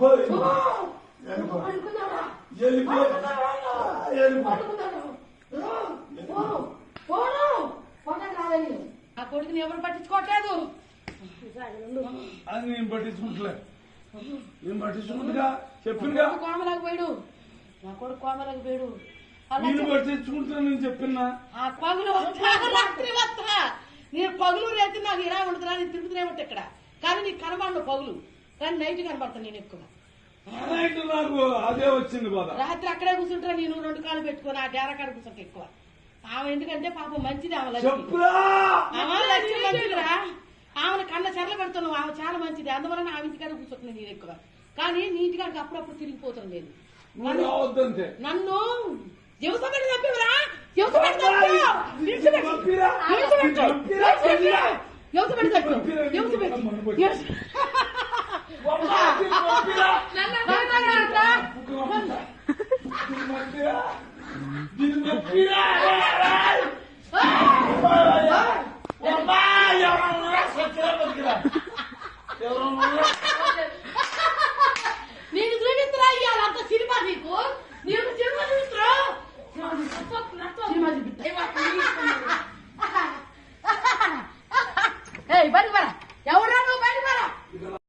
ఆ కొడుకుని ఎవరు పట్టించుకోవట్లేదు. అది నేను పట్టించుకుంటలే. నేను పట్టించుకుంటుగా చెప్పిందిగా. కోమలకు పోయాడు, నా కొడుకు కోమలకు పోయాడు. నేను పట్టించుకుంటున్నా. నేను చెప్పినా ఆ పగులు రాత్రి వస్తా. నేను పగులు రేతి నాకు ఇలా ఉంటుందా, నేను తిరుగుతూనే ఉంటా ఇక్కడ. కానీ నీకు కనబడను పగులు, కానీ నైట్ కనబడతాను నేను ఎక్కువ. నాకు అదే వచ్చింది బాధ. రాత్రి అక్కడే కూర్చుంటా నేను, 2 కాళ్ళు పెట్టుకుని ఆ డేరా కాడ కూర్చుంటా ఎక్కువ. ఆమె ఎందుకంటే పాపం మంచిది, ఆమె లక్ష్మి మంచిదిరా. ఆమెను కన్న చెరలు పెడుతున్నావు, ఆమె చాలా మంచిది. అందువలన ఆమె ఇంటికాడ కూర్చుంటున్నాను నేను ఎక్కువ. కానీ నీ ఇంటికాడికి అప్పుడప్పుడు తిరిగిపోతాను నేను. నన్ను ఎవసబెట్టి తప్పివరా, ఎవసబెట్టి ఎవరు